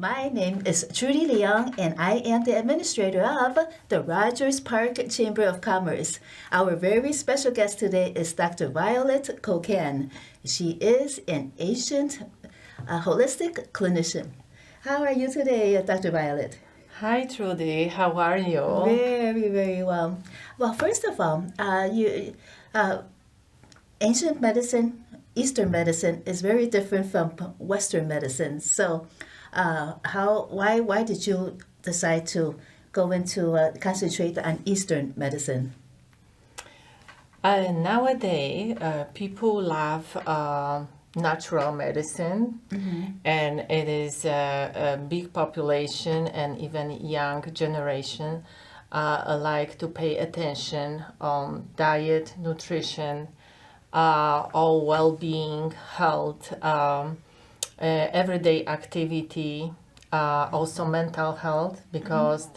My name is Trudy Leong, and I am the administrator of the Rogers Park Chamber of Commerce. Our very special guest today is Dr. Violette Kolcan. She is an ancient holistic clinician. How are you today, Dr. Violette? Hi, Trudy. How are you? Very, very well. Well, first of all, ancient medicine, Eastern medicine is very different from Western medicine. So, why did you decide to go into concentrate on Eastern medicine? Nowadays, people love natural medicine, and it is a big population and even young generation like to pay attention on diet, nutrition, all well-being, health, everyday activity, also mental health, because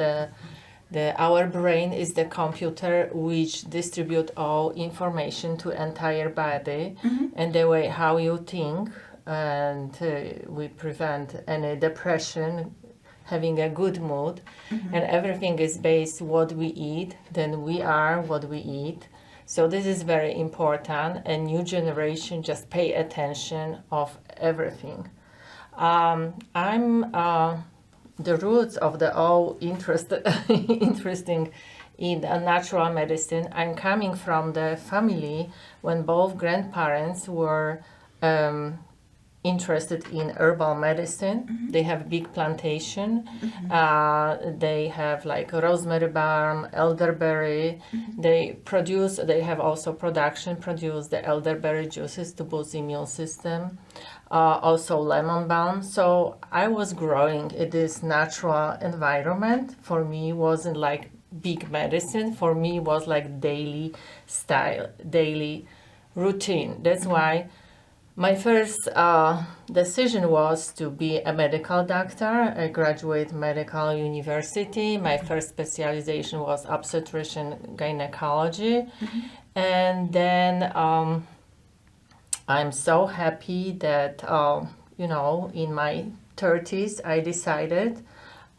our brain is the computer which distribute all information to entire body, and the way how you think, and we prevent any depression, having a good mood, and everything is based what we eat, then we are what we eat. So this is very important, and new generation just pay attention of everything. I'm the roots of the all interesting in natural medicine. I'm coming from the family when both grandparents were interested in herbal medicine. They have big plantation. They have like rosemary balm, elderberry. They have also produce the elderberry juices to boost immune system. Also lemon balm. So I was growing in this natural environment. For me, wasn't like big medicine. For me, it was like daily style, daily routine. That's why my first decision was to be a medical doctor. I graduated medical university. My first specialization was obstetrician gynecology. And then I'm so happy that, in my 30s, I decided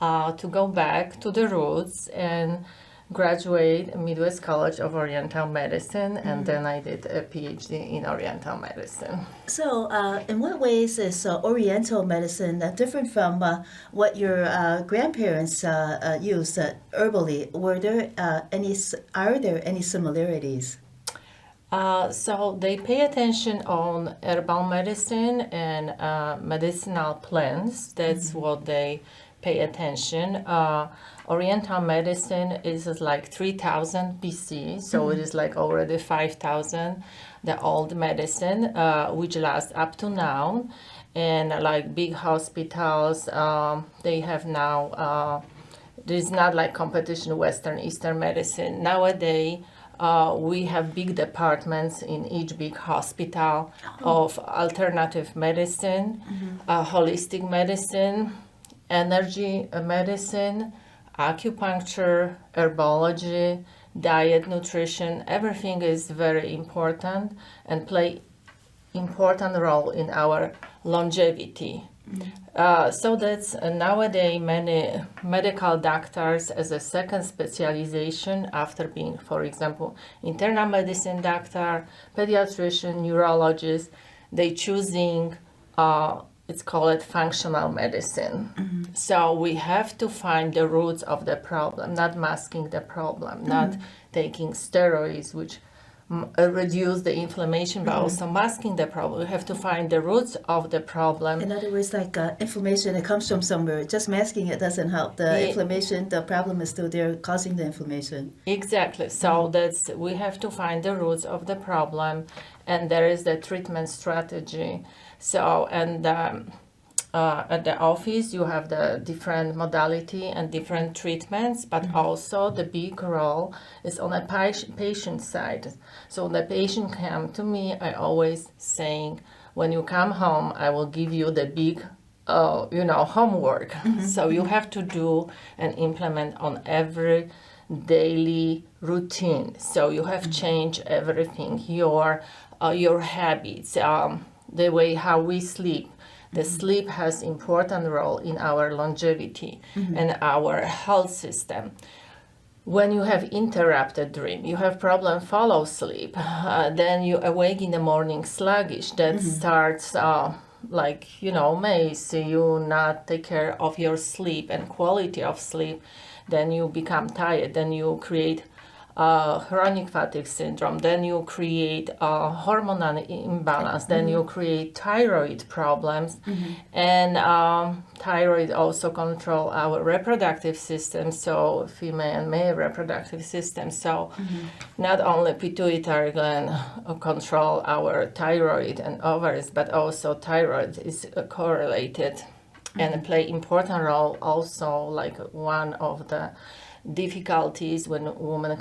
to go back to the roots and graduate Midwest College of Oriental Medicine, and then I did a PhD in Oriental Medicine. So, in what ways is Oriental medicine different from what your grandparents used herbally? Are there any similarities? So they pay attention on herbal medicine and medicinal plants. That's what they pay attention. Oriental medicine is like 3000 BC, so it is like already 5000, the old medicine, which lasts up to now. And like big hospitals, they have now, there's not like competition Western, Eastern medicine. Nowadays, we have big departments in each big hospital of alternative medicine, holistic medicine, energy medicine, acupuncture, herbology, diet, nutrition. Everything is very important and play important role in our longevity. So that's nowadays many medical doctors as a second specialization after being, for example, internal medicine doctor, pediatrician, neurologist, they choosing it's called functional medicine. So we have to find the roots of the problem, not masking the problem, not taking steroids, which reduce the inflammation, but also masking the problem. We have to find the roots of the problem. In other words, like inflammation, it comes from somewhere. Just masking it doesn't help. The inflammation, the problem is still there, causing the inflammation. Exactly. So we have to find the roots of the problem, and there is the treatment strategy. So, and at the office, you have the different modality and different treatments, but also the big role is on a patient side. So the patient come to me, I always saying, when you come home, I will give you the big, homework. So you have to do and implement on every daily routine. So you have changed everything, your habits, the way how we sleep, The sleep has important role in our longevity and our health system. When you have interrupted dream, you have problem follow sleep, then you awake in the morning sluggish. That starts may see you not take care of your sleep and quality of sleep, then you become tired, then you create chronic fatigue syndrome, then you create hormonal imbalance, then you create thyroid problems, and thyroid also control our reproductive system, so female and male reproductive system. So not only pituitary gland control our thyroid and ovaries, but also thyroid is correlated and play important role also, like one of the difficulties when a woman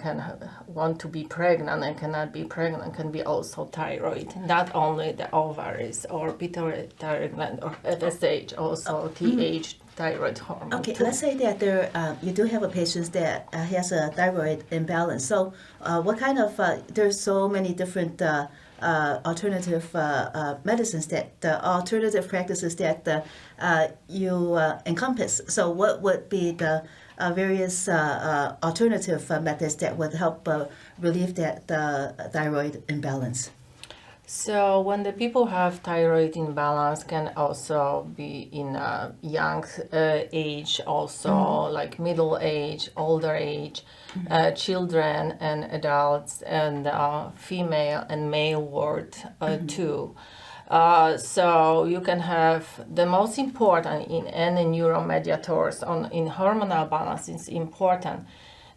want to be pregnant and cannot be pregnant can be also thyroid, not only the ovaries or pituitary gland or FSH, also TH, thyroid hormone. Okay, let's say that you do have a patient that has a thyroid imbalance. So what kind of, there's so many different alternative medicines that alternative practices that you encompass. So what would be the various alternative methods that would help relieve that thyroid imbalance? So when the people have thyroid imbalance, can also be in a young age, also like middle age, older age, children and adults, and female and male ward too. So you can have the most important in any neuromediators in hormonal balance is important.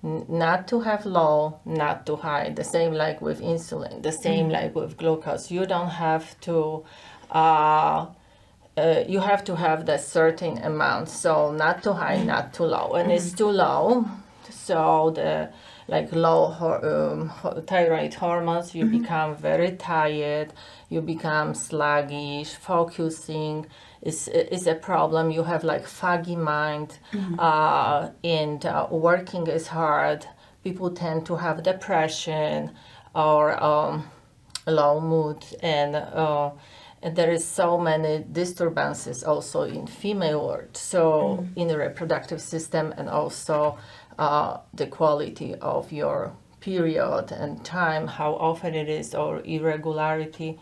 Not to have low, not too high. The same like with insulin, the same like with glucose. You don't have to, you have to have the certain amount. So not too high, not too low. And it's too low, so the like low thyroid hormones, you become very tired, you become sluggish, focusing is a problem. You have like foggy mind, and working is hard. People tend to have depression or low mood, and there is so many disturbances also in female world, so in the reproductive system, and also the quality of your period and time, how often it is, or irregularity.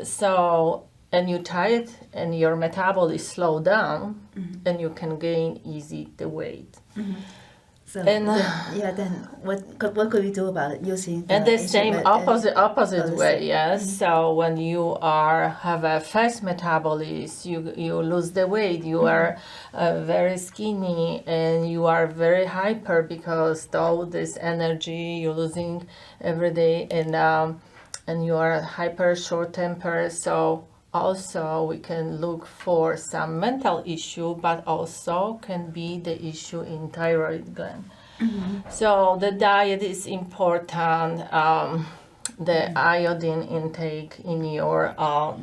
So, and you're tired and your metabolism slow down, and you can gain easy the weight. So And then what could we do about it using and the ancient same opposite way, medicine? yes. So when you have a fast metabolism, you lose the weight. You are very skinny and you are very hyper because all this energy you're losing every day, and you are hyper short temper. So also we can look for some mental issue, but also can be the issue in thyroid gland. So the diet is important. The iodine intake in your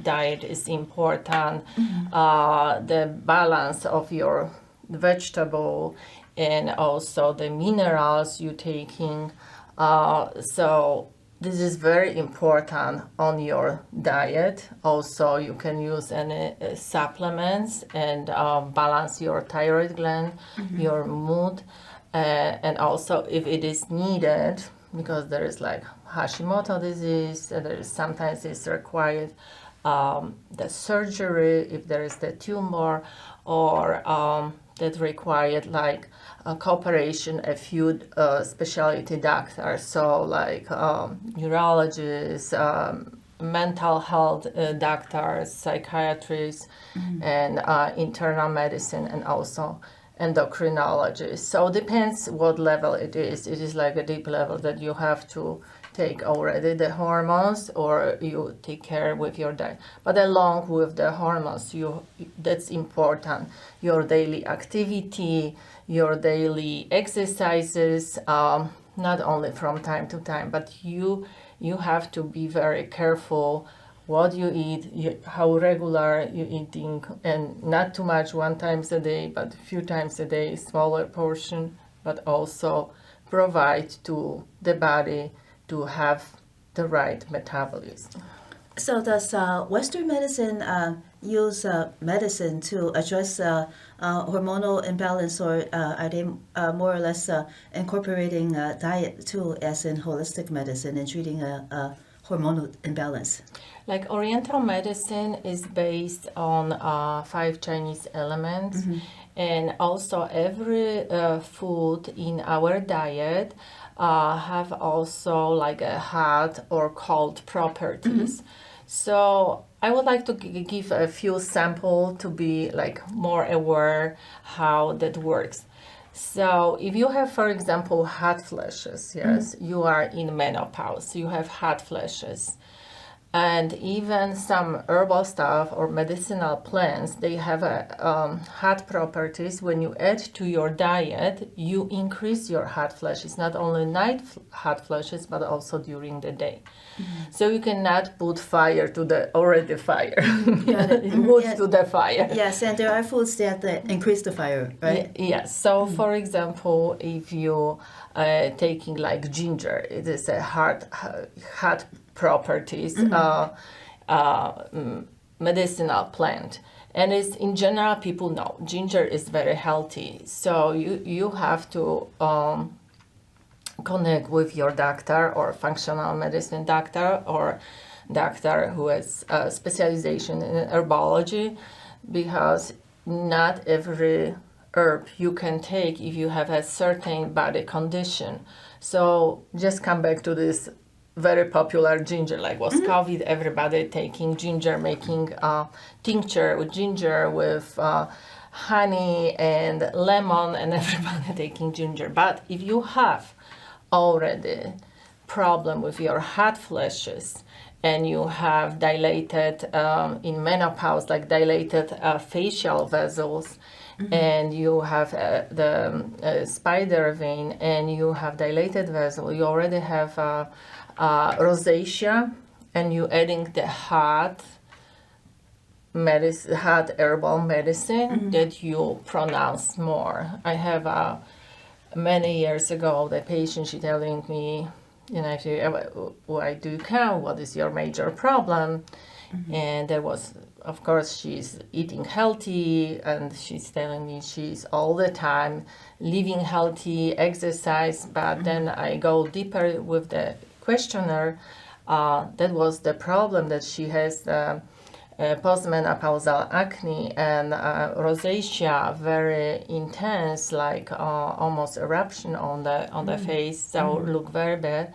diet is important. The balance of your vegetable and also the minerals you're taking. So this is very important on your diet. Also, you can use any supplements and balance your thyroid gland, your mood, and also if it is needed, because there is like Hashimoto disease, there is sometimes it's required the surgery if there is the tumor, or that required like cooperation a few specialty doctors, so like neurologists, mental health doctors, psychiatrists, and internal medicine, and also endocrinologists. So depends what level it is. It is like a deep level that you have to take already the hormones, or you take care with your diet. But along with the hormones, that's important. Your daily activity, your daily exercises, not only from time to time, but you have to be very careful what you eat, how regular you're eating, and not too much one times a day, but a few times a day, smaller portion, but also provide to the body to have the right metabolism. So does Western medicine use medicine to address hormonal imbalance, or are they more or less incorporating diet too, as in holistic medicine, and treating a hormonal imbalance? Like Oriental medicine is based on 5 Chinese elements, and also every food in our diet have also like a hot or cold properties. So I would like to give a few samples to be like more aware how that works. So if you have, for example, hot flashes, yes, you are in menopause, you have hot flashes. And even some herbal stuff or medicinal plants, they have a hot properties. When you add to your diet, you increase your hot flashes, not only hot flashes, but also during the day. So you cannot put fire to the already fire, wood to the fire. Yes, and there are foods that increase the fire, right? Yes. So, for example, if you taking like ginger, it is a hot properties medicinal plant, and it's in general people know ginger is very healthy. So you have to connect with your doctor or functional medicine doctor or doctor who has a specialization in herbology, because not every herb you can take if you have a certain body condition. So just come back to this very popular ginger, like was COVID, everybody taking ginger, making tincture with ginger with honey and lemon, and everybody taking ginger. But if you have already problem with your hot flashes and you have dilated in menopause, like dilated facial vessels, and you have the spider vein and you have dilated vessel, you already have rosacea, and you adding the hot herbal medicine that you pronounce more. I have many years ago the patient, she telling me, if you why do you come, what is your major problem? And there was, of course, she's eating healthy, and she's telling me she's all the time living healthy, exercise, but then I go deeper with the questionnaire. That was the problem, that she has postmenopausal acne and rosacea, very intense, like almost eruption on the face, so look very bad.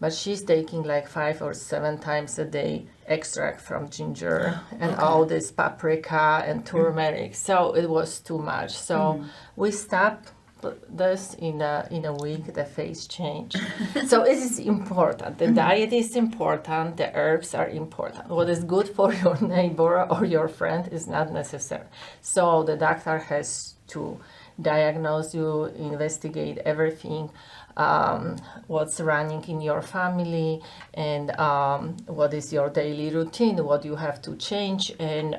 But she's taking like 5 or 7 times a day extract from ginger and all this paprika and turmeric. So it was too much. So we stopped this in a week. The face changed. So it is important. The diet is important. The herbs are important. What is good for your neighbor or your friend is not necessary. So the doctor has to diagnose you, investigate everything, what's running in your family, and what is your daily routine, what you have to change, and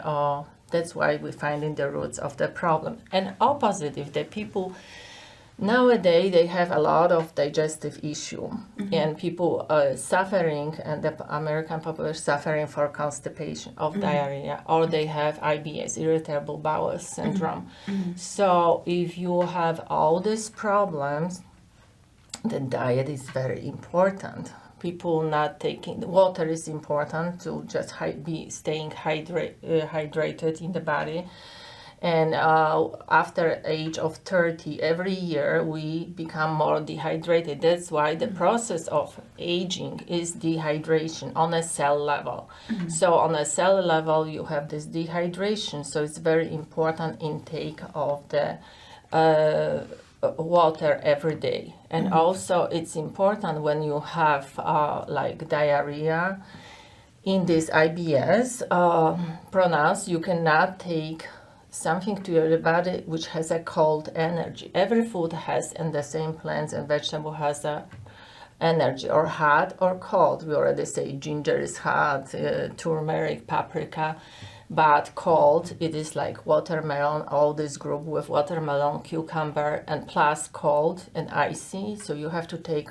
that's why we find in the roots of the problem. And opposite, if the people nowadays they have a lot of digestive issue, and people are suffering, and the American population suffering for constipation of diarrhea, or they have IBS, irritable bowel syndrome. So if you have all these problems, the diet is very important. People not taking water is important to just be staying hydrated in the body. And after age of 30, every year we become more dehydrated. That's why the process of aging is dehydration on a cell level. So on a cell level you have this dehydration, so it's very important intake of the water every day. And also it's important when you have like diarrhea in this IBS pronounced, you cannot take something to your body which has a cold energy. Every food has, and the same plants and vegetable has a energy, or hot or cold. We already say ginger is hot, turmeric, paprika, but cold, it is like watermelon, all this group with watermelon, cucumber, and plus cold and icy. So you have to take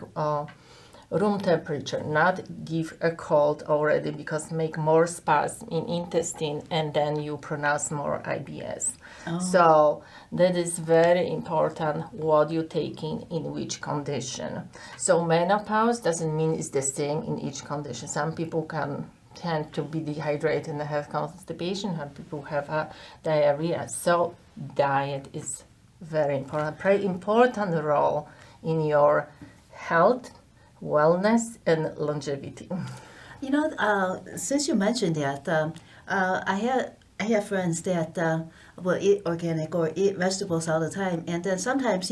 room temperature, not give a cold already because make more spasm in intestine and then you pronounce more IBS. So that is very important what you're taking in which condition. So menopause doesn't mean it's the same in each condition. Some people can tend to be dehydrated and have constipation, and people have diarrhea. So diet is very important, play important role in your health, wellness, and longevity. You know, since you mentioned that, I have friends that will eat organic or eat vegetables all the time, and then sometimes,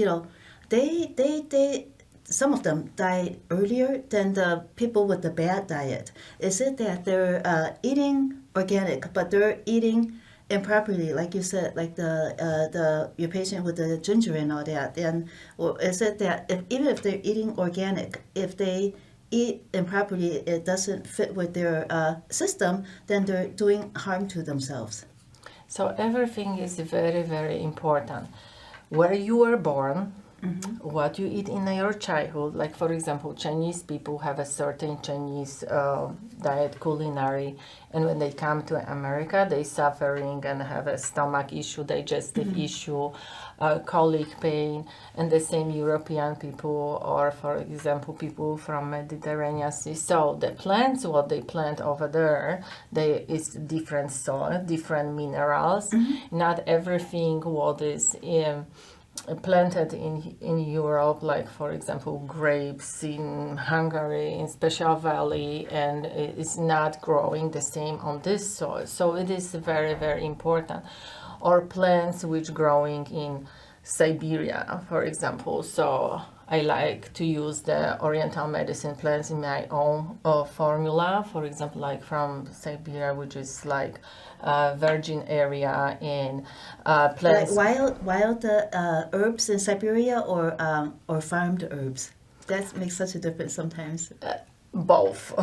they some of them die earlier than the people with the bad diet. Is it that they're eating organic, but they're eating improperly, like you said, like the your patient with the ginger and all that? And or is it that even if they're eating organic, if they eat improperly, it doesn't fit with their system, then they're doing harm to themselves? So everything is very, very important. Where you were born, what you eat in your childhood, like for example, Chinese people have a certain Chinese diet, culinary, and when they come to America, they suffering and have a stomach issue, digestive issue, colic pain, and the same European people, or for example, people from Mediterranean Sea. So the plants, what they plant over there, is different soil, different minerals. Not everything what is planted in Europe, like for example grapes in Hungary, in Special Valley, and it is not growing the same on this soil. So it is very, very important. Or plants which growing in Siberia, for example. So I like to use the oriental medicine plants in my own formula, for example, like from Siberia, which is like virgin area, in plants. Like wild herbs in Siberia, or farmed herbs? That makes such a difference sometimes. Both.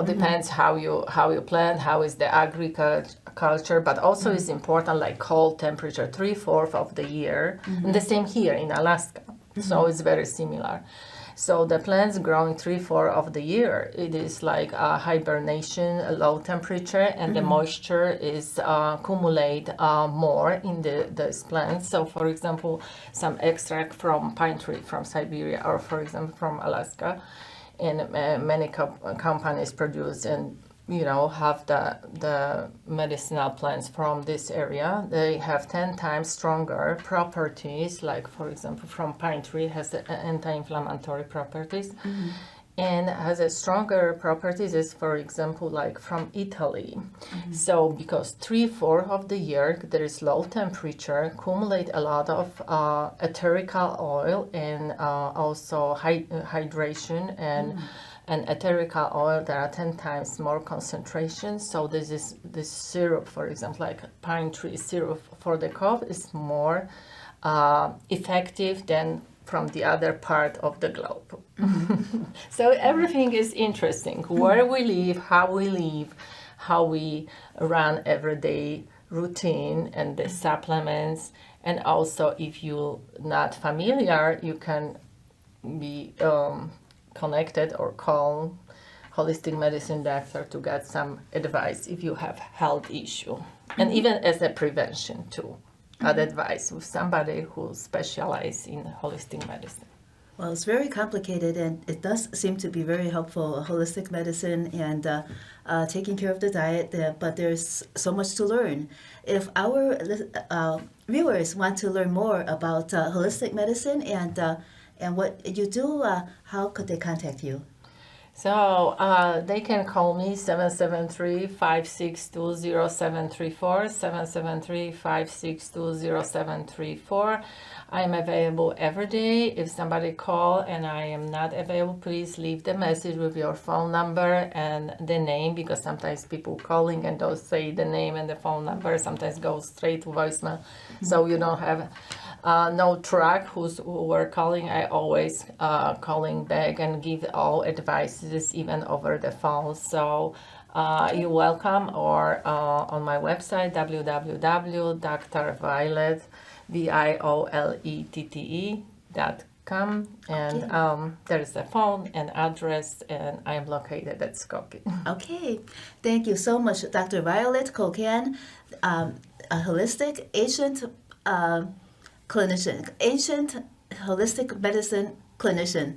Depends how you plant, how is the agriculture, but also is important like cold temperature 3/4 of the year, and the same here in Alaska. So it's very similar. So the plants growing 3/4 of the year, it is like a hibernation, a low temperature, and the moisture is accumulate more in these plants. So for example, some extract from pine tree from Siberia, or for example from Alaska, and many companies produce and have the medicinal plants from this area. They have 10 times stronger properties, like for example from pine tree has anti-inflammatory properties, and has a stronger properties is, for example, like from Italy. So because 3/4 of the year there is low temperature, accumulate a lot of etherical oil, and also hydration, and etherical oil, there are 10 times more concentration. So this syrup, for example, like pine tree syrup for the cough, is more effective than from the other part of the globe. So everything is interesting. Where we live, how we run everyday routine, and the supplements. And also, if you're not familiar, you can be connected or call holistic medicine doctor to get some advice if you have health issue, and even as a prevention too. Advice with somebody who specializes in holistic medicine. Well, it's very complicated, and it does seem to be very helpful, holistic medicine and taking care of the diet, but there's so much to learn. If our viewers want to learn more about holistic medicine and what you do, how could they contact you? So they can call me 773-562-0734, 773-562-0734. I am available every day. If somebody call and I am not available, please leave the message with your phone number and the name, because sometimes people calling and don't say the name and the phone number, sometimes go straight to voicemail. So you don't have no track who were calling. I always calling back and give all advices, even over the phone. So you're welcome, or on my website www.drviolet.com. welcome. And there's a phone and address, and I am located at Skokie. Okay, thank you so much, Dr. Violette Kolcan, a holistic ancient clinician, ancient holistic medicine clinician.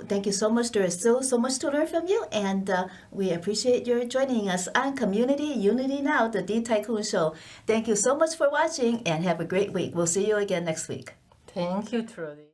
Thank you so much. There is still so much to learn from you, and we appreciate your joining us on Community Unity Now, the D Tycoon Show. Thank you so much for watching, and have a great week. We'll see you again next week. Thank you, Trudy.